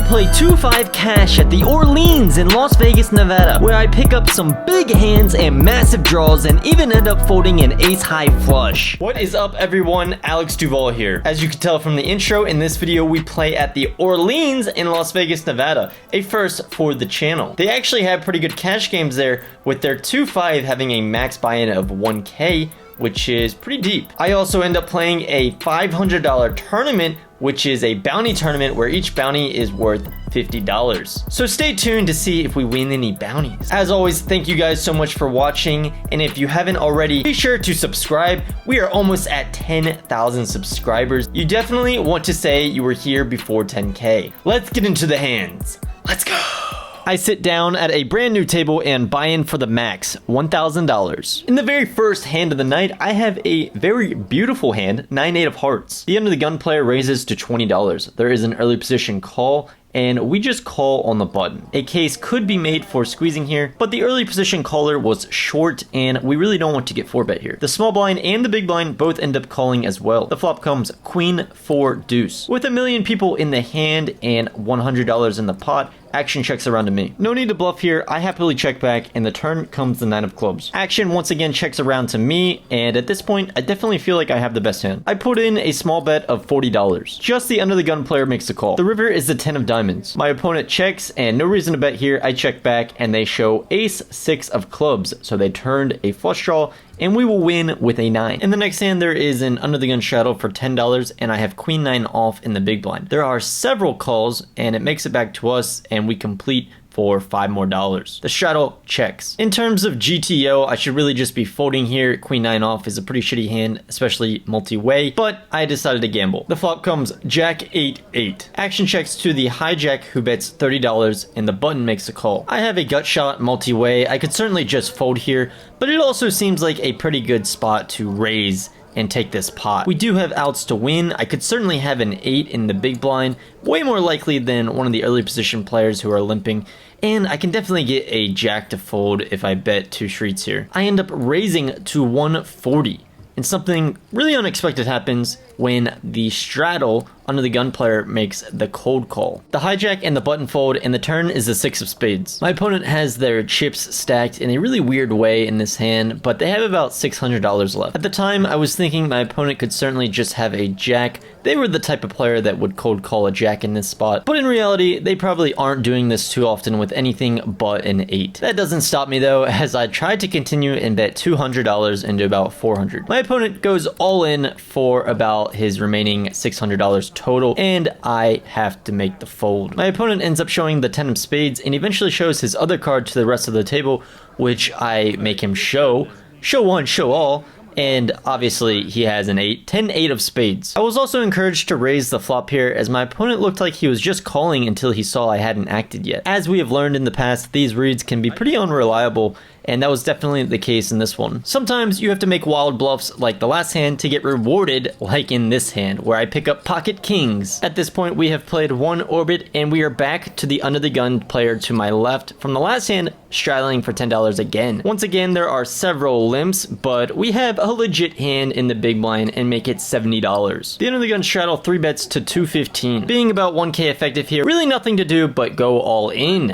play 2-5 cash at the Orleans in Las Vegas, Nevada, where I pick up some big hands and massive draws and even end up folding an ace-high flush. What is up, everyone? Alex Duvall here. As you can tell from the intro, in this video we play at the Orleans in Las Vegas, Nevada, a first for the channel. They actually have pretty good cash games there, with their 2-5 having a max buy-in of 1K, which is pretty deep. I also end up playing a $500 tournament, which is a bounty tournament where each bounty is worth $50. So stay tuned to see if we win any bounties. As always, thank you guys so much for watching, and if you haven't already, be sure to subscribe. We are almost at 10,000 subscribers. You definitely want to say you were here before 10K. Let's get into the hands. Let's go. I sit down at a brand new table and buy in for the max, $1,000. In the very first hand of the night, I have a very beautiful hand, 9-8 of hearts. The under the gun player raises to $20. There is an early position call, and we just call on the button. A case could be made for squeezing here, but the early position caller was short, and we really don't want to get 4-bet here. The small blind and the big blind both end up calling as well. The flop comes queen, 4, deuce. With 1 million people in the hand and $100 in the pot, action checks around to me. No need to bluff here, I happily check back, and the turn comes the 9 of clubs. Action once again checks around to me, and at this point, I definitely feel like I have the best hand. I put in a small bet of $40. Just the under the gun player makes the call. The river is the 10 of diamonds. My opponent checks, and no reason to bet here. I check back, and they show ace, 6 of clubs, so they turned a flush draw, and we will win with a 9. In the next hand, there is an under the gun shadow for $10, and I have queen 9 off in the big blind. There are several calls, and it makes it back to us, and we complete for $5 more. The straddle checks. In terms of GTO, I should really just be folding here. Queen 9 off is a pretty shitty hand, especially multi-way, but I decided to gamble. The flop comes jack 8-8. Action checks to the hijack, who bets $30, and the button makes a call. I have a gut shot multi-way. I could certainly just fold here, but it also seems like a pretty good spot to raise and take this pot. We do have outs to win. I could certainly have an 8 in the big blind, way more likely than one of the early position players who are limping, and I can definitely get a jack to fold if I bet 2 streets here. I end up raising to 140, and something really unexpected happens when the straddle under the gun player makes the cold call. The hijack and the button fold, and the turn is the 6 of spades. My opponent has their chips stacked in a really weird way in this hand, but they have about $600 left. At the time, I was thinking my opponent could certainly just have a jack. They were the type of player that would cold call a jack in this spot, but in reality, they probably aren't doing this too often with anything but an 8. That doesn't stop me though, as I tried to continue and bet $200 into about $400. My opponent goes all in for about his remaining $600 total, and I have to make the fold. My opponent ends up showing the 10 of spades and eventually shows his other card to the rest of the table, which I make him show one, show all, and obviously he has an 8, 10-8 of spades. I was also encouraged to raise the flop here, as my opponent looked like he was just calling until he saw I hadn't acted yet. As we have learned in the past, these reads can be pretty unreliable, and that was definitely the case in this one. Sometimes you have to make wild bluffs like the last hand to get rewarded, like in this hand, where I pick up pocket kings. At this point, we have played 1 orbit, and we are back to the under the gun player to my left from the last hand, straddling for $10 again. Once again, there are several limps, but we have a legit hand in the big blind and make it $70. The under the gun straddle 3 bets to 215. Being about 1K effective here, really nothing to do but go all in.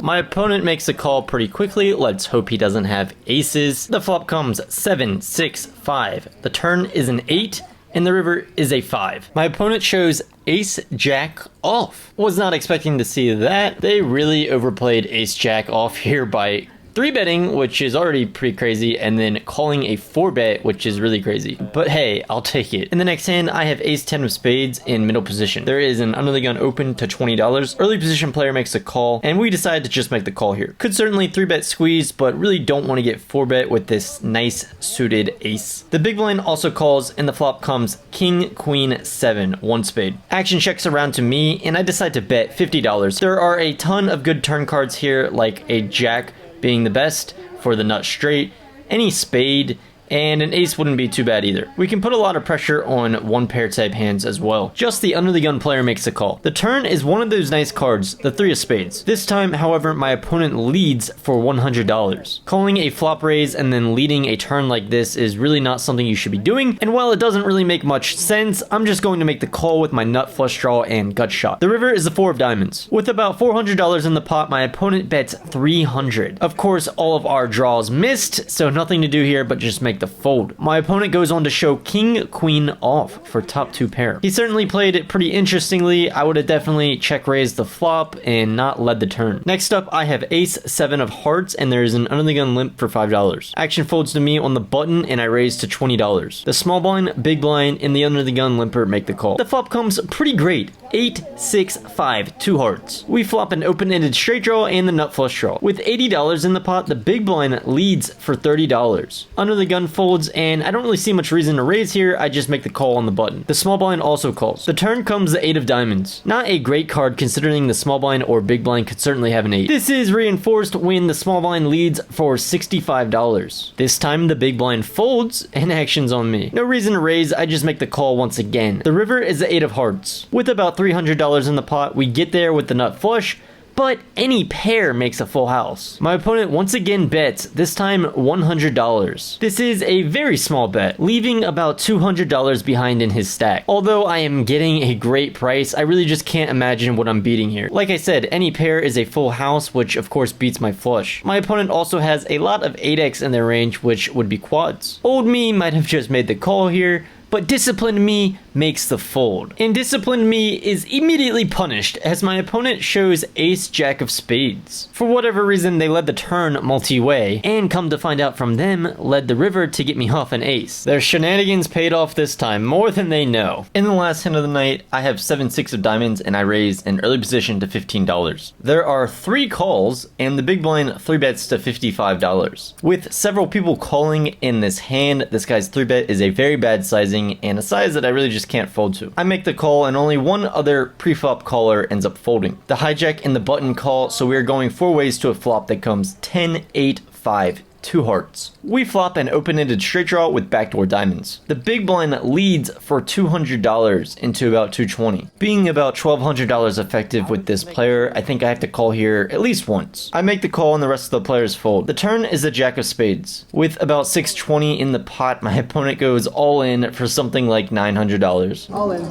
My opponent makes a call pretty quickly. Let's hope he doesn't have aces. The flop comes 7, 6, 5. The turn is an 8, and the river is a 5. My opponent shows ace jack off. Was not expecting to see that. They really overplayed ace jack off here by 3-betting, which is already pretty crazy, and then calling a 4-bet, which is really crazy. But hey, I'll take it. In the next hand, I have ace 10 of spades in middle position. There is an under the gun open to $20. Early position player makes a call, and we decide to just make the call here. Could certainly 3-bet squeeze, but really don't want to get 4-bet with this nice suited ace. The big blind also calls, and the flop comes king, queen, 7, 1 spade. Action checks around to me, and I decide to bet $50. There are a ton of good turn cards here, like a jack being the best for the nut straight, any spade, And an ace wouldn't be too bad either. We can put a lot of pressure on one pair type hands as well. Just the under the gun player makes a call. The turn is one of those nice cards, the 3 of spades. This time, however, my opponent leads for $100. Calling a flop raise and then leading a turn like this is really not something you should be doing, and while it doesn't really make much sense, I'm just going to make the call with my nut flush draw and gut shot. The river is the 4 of diamonds. With about $400 in the pot, my opponent bets $300. Of course, all of our draws missed, so nothing to do here but just make the fold. My opponent goes on to show king, queen off for top 2 pair. He certainly played it pretty interestingly. I would have definitely check raised the flop and not led the turn. Next up, I have ace 7 of hearts, and there is an under the gun limp for $5. Action folds to me on the button, and I raise to $20. The small blind, big blind, and the under the gun limper make the call. The flop comes pretty great. 8, 6, 5, 2 hearts. We flop an open-ended straight draw and the nut flush draw. With $80 in the pot, the big blind leads for $30. Under the gun folds, and I don't really see much reason to raise here. I just make the call on the button. The small blind also calls. The turn comes the 8 of diamonds. Not a great card considering the small blind or big blind could certainly have an 8. This is reinforced when the small blind leads for $65. This time the big blind folds and action's on me. No reason to raise, I just make the call once again. The river is the 8 of hearts. With about $300 in the pot, we get there with the nut flush, but any pair makes a full house. My opponent once again bets, this time $100. This is a very small bet, leaving about $200 behind in his stack. Although I am getting a great price, I really just can't imagine what I'm beating here. Like I said, any pair is a full house, which of course beats my flush. My opponent also has a lot of 8x in their range, which would be quads. Old me might have just made the call here, but disciplined me makes the fold. And disciplined me is immediately punished as my opponent shows ace jack of spades. For whatever reason, they led the turn multi-way, and come to find out from them, led the river to get me off an ace. Their shenanigans paid off this time, more than they know. In the last hand of the night, I have 7, 6 of diamonds, and I raise an early position to $15. There are 3 calls, and the big blind 3 bets to $55. With several people calling in this hand, this guy's 3 bet is a very bad sizing, and a size that I really just can't fold to. I make the call, and only one other pre-flop caller ends up folding. The hijack and the button call, so we are going 4 ways to a flop that comes 10, 8, 5, 2 hearts. We flop an open-ended straight draw with backdoor diamonds. The big blind leads for $200 into about $220. Being about $1,200 effective with this player, I think I have to call here at least once. I make the call and the rest of the players fold. The turn is the jack of spades. With about $620 in the pot, my opponent goes all in for something like $900. All in.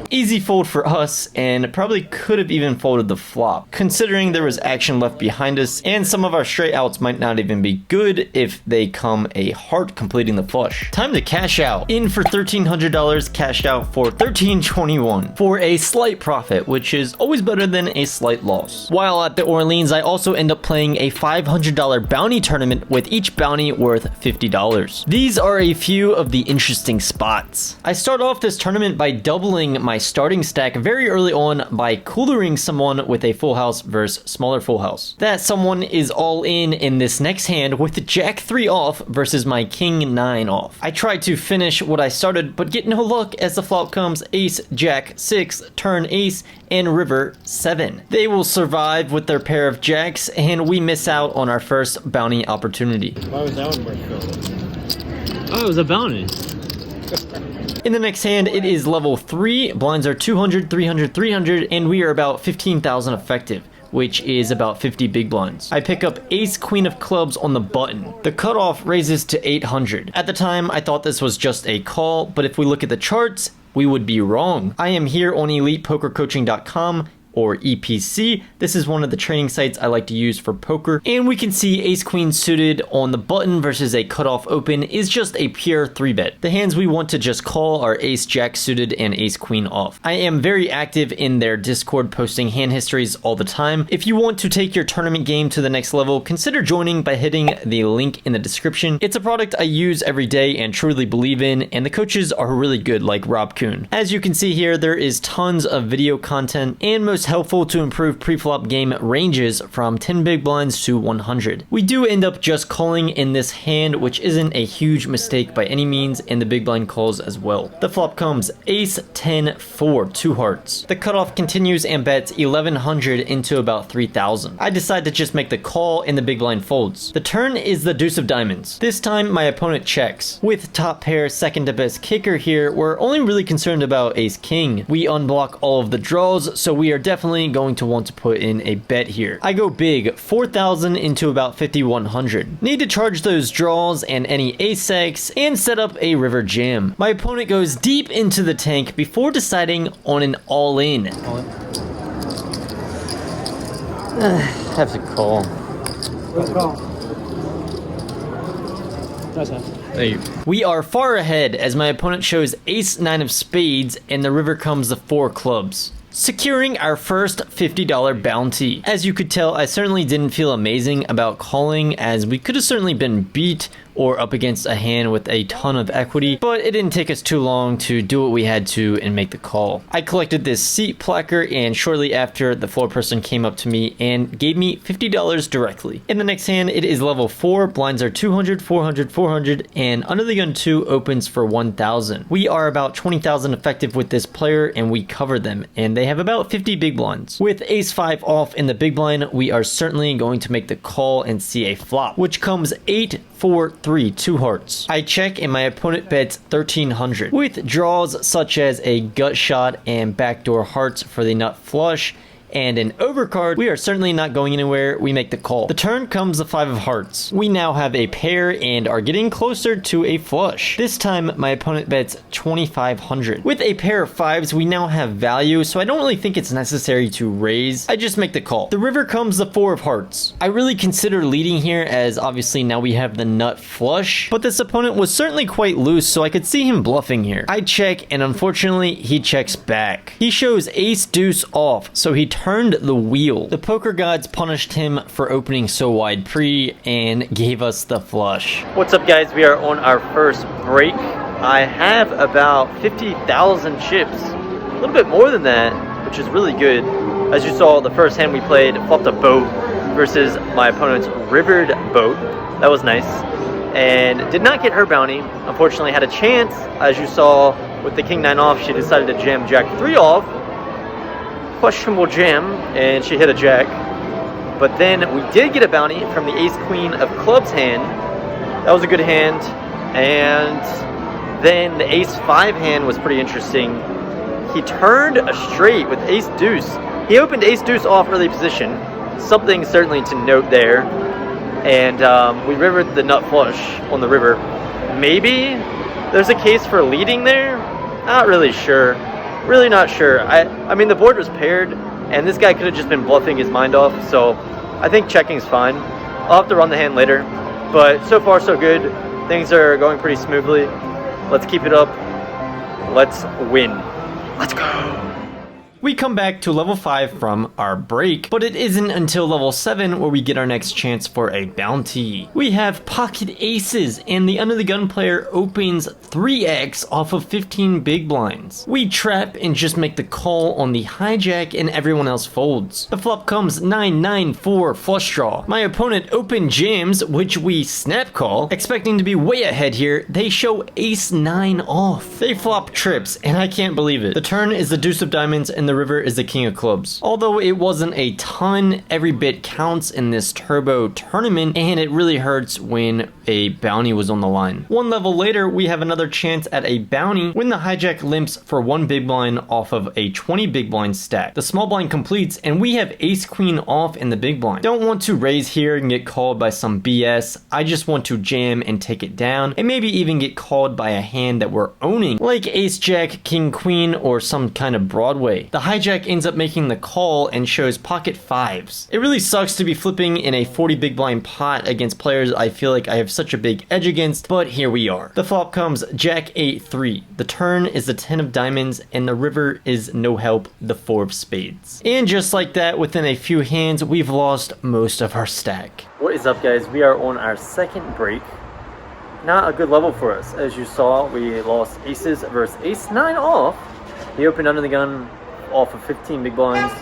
Easy fold for us, and probably could have even folded the flop, considering there was action left behind us, and some of our straight outs might not even be good if they come a heart completing the flush. Time to cash out. In for $1,300, cashed out for $1,321 for a slight profit, which is always better than a slight loss. While at the Orleans, I also end up playing a $500 bounty tournament with each bounty worth $50. These are a few of the interesting spots. I start off this tournament by doubling my starting stack very early on by coolering someone with a full house versus smaller full house. That someone is all in this next hand with jack 3 off versus my king 9 off. I try to finish what I started but get no luck as the flop comes ace jack 6, turn ace, and river 7. They will survive with their pair of jacks, and we miss out on our first bounty opportunity. Why was that one worth? Oh, it was a bounty. In the next hand, it is level 3, blinds are 200, 300, 300, and we are about 15,000 effective, which is about 50 big blinds. I pick up ace queen of clubs on the button. The cutoff raises to 800. At the time, I thought this was just a call, but if we look at the charts, we would be wrong. I am here on elitepokercoaching.com, or EPC. This is one of the training sites I like to use for poker, and we can see ace queen suited on the button versus a cutoff open is just a pure 3 bet. The hands we want to just call are ace jack suited and ace queen off. I am very active in their Discord, posting hand histories all the time. If you want to take your tournament game to the next level, consider joining by hitting the link in the description. It's a product I use every day and truly believe in, and the coaches are really good, like Rob Kuhn. As you can see here, there is tons of video content, and most helpful to improve preflop game ranges from 10 big blinds to 100. We do end up just calling in this hand, which isn't a huge mistake by any means, and the big blind calls as well. The flop comes ace 10 4 2 hearts. The cutoff continues and bets 1100 into about 3000. I decide to just make the call and the big blind folds. The turn is the deuce of diamonds. This time my opponent checks. With top pair second to best kicker here, we're only really concerned about ace king. We unblock all of the draws, so we are definitely going to want to put in a bet here. I go big, 4000 into about 5100. Need to charge those draws and any ace-x and set up a river jam. My opponent goes deep into the tank before deciding on an all-in. Have to call. We are far ahead as my opponent shows ace 9 of spades and the river comes the 4 clubs, securing our first $50 bounty. As you could tell, I certainly didn't feel amazing about calling, as we could have certainly been beat or up against a hand with a ton of equity, but it didn't take us too long to do what we had to and make the call. I collected this seat placard, and shortly after, the floor person came up to me and gave me $50 directly. In the next hand, it is level 4, blinds are 200, 400, 400, and Under the Gun 2 opens for 1000. We are about 20,000 effective with this player, and we cover them, and they have about 50 big blinds. With ace 5 off in the big blind, we are certainly going to make the call and see a flop, which comes 8 4 3 2 hearts. I check and my opponent bets 1300. With draws such as a gut shot and backdoor hearts for the nut flush and an overcard, we are certainly not going anywhere. We make the call. The turn comes the 5 of hearts. We now have a pair and are getting closer to a flush. This time my opponent bets 2500. With a pair of 5s, we now have value, so I don't really think it's necessary to raise. I just make the call. The river comes the 4 of hearts. I really consider leading here, as obviously now we have the nut flush, but this opponent was certainly quite loose, so I could see him bluffing here. I check, and unfortunately he checks back. He shows ace deuce off, so he turned the wheel. The poker gods punished him for opening so wide pre and gave us the flush. What's up, guys? We are on our first break. I have about 50,000 chips, a little bit more than that, which is really good. As you saw, the first hand we played flopped a boat versus my opponent's rivered boat. That was nice, and did not get her bounty. Unfortunately had a chance. As you saw with the king 9 off, she decided to jam jack 3 off. Questionable jam, and she hit a jack. But then we did get a bounty from the ace queen of clubs hand. That was a good hand. And then the ace 5 hand was pretty interesting. He turned a straight with ace deuce. He opened ace deuce off early position, something certainly to note there. And we rivered the nut flush on the river. Maybe there's a case for leading there. Not really sure. Really not sure. I mean, the board was paired, and this guy could have just been bluffing his mind off, so I think checking's fine. I'll have to run the hand later, but so far so good. Things are going pretty smoothly. Let's keep it up. Let's win. Let's go. We come back to level 5 from our break, but it isn't until level 7 where we get our next chance for a bounty. We have pocket aces, and the Under the Gun player opens 3x off of 15 big blinds. We trap and just make the call on the hijack, and everyone else folds. The flop comes 9-9-4 flush draw. My opponent open jams, which we snap call. Expecting to be way ahead here, they show ace 9 off. They flop trips, and I can't believe it. The turn is the deuce of diamonds, and the river is the king of clubs. Although it wasn't a ton, every bit counts in this turbo tournament, and it really hurts when a bounty was on the line. One level later, we have another chance at a bounty when the hijack limps for 1 big blind off of a 20 big blind stack. The small blind completes, and we have ace queen off in the big blind. Don't want to raise here and get called by some BS. I just want to jam and take it down, and maybe even get called by a hand that we're owning, like ace jack, king queen, or some kind of Broadway. The hijack ends up making the call and shows pocket 5s. It really sucks to be flipping in a 40 big blind pot against players I feel like I have such a big edge against, but here we are. The flop comes jack 8-3. The turn is the 10 of diamonds, and the river is no help, the 4 of spades. And just like that, within a few hands, we've lost most of our stack. What is up, guys? We are on our second break. Not a good level for us. As you saw, we lost aces versus ace 9 off. He opened Under the Gun off of 15 big blinds,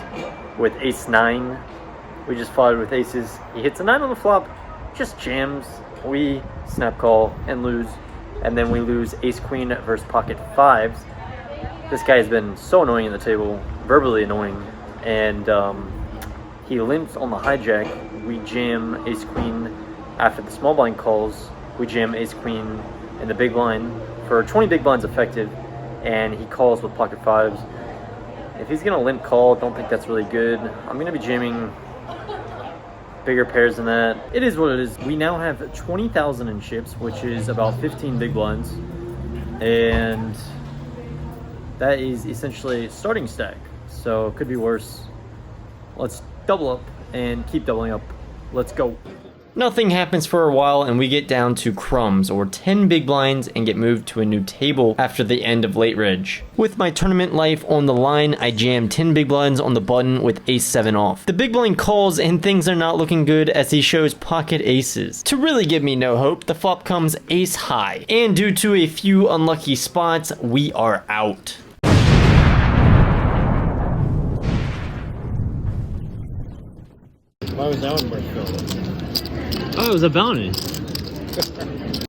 with ace-9. We just followed with aces. He hits a 9 on the flop, just jams. We snap call and lose. And then we lose ace-queen versus pocket 5s. This guy has been so annoying at the table, verbally annoying. And he limps on the hijack. We jam ace-queen after the small blind calls. We jam ace-queen in the big blind for 20 big blinds effective. And he calls with pocket 5s. If he's going to limp call, don't think that's really good. I'm going to be jamming bigger pairs than that. It is what it is. We now have 20,000 in chips, which is about 15 big blinds. And that is essentially starting stack. So it could be worse. Let's double up and keep doubling up. Let's go. Nothing happens for a while and we get down to crumbs or 10 big blinds and get moved to a new table after the end of late reg. With my tournament life on the line, I jam 10 big blinds on the button with ace-7 off. The big blind calls and things are not looking good as he shows pocket aces. To really give me no hope, the flop comes ace high. And due to a few unlucky spots, we are out. Why was that one worth filming? Oh, it was a bounty.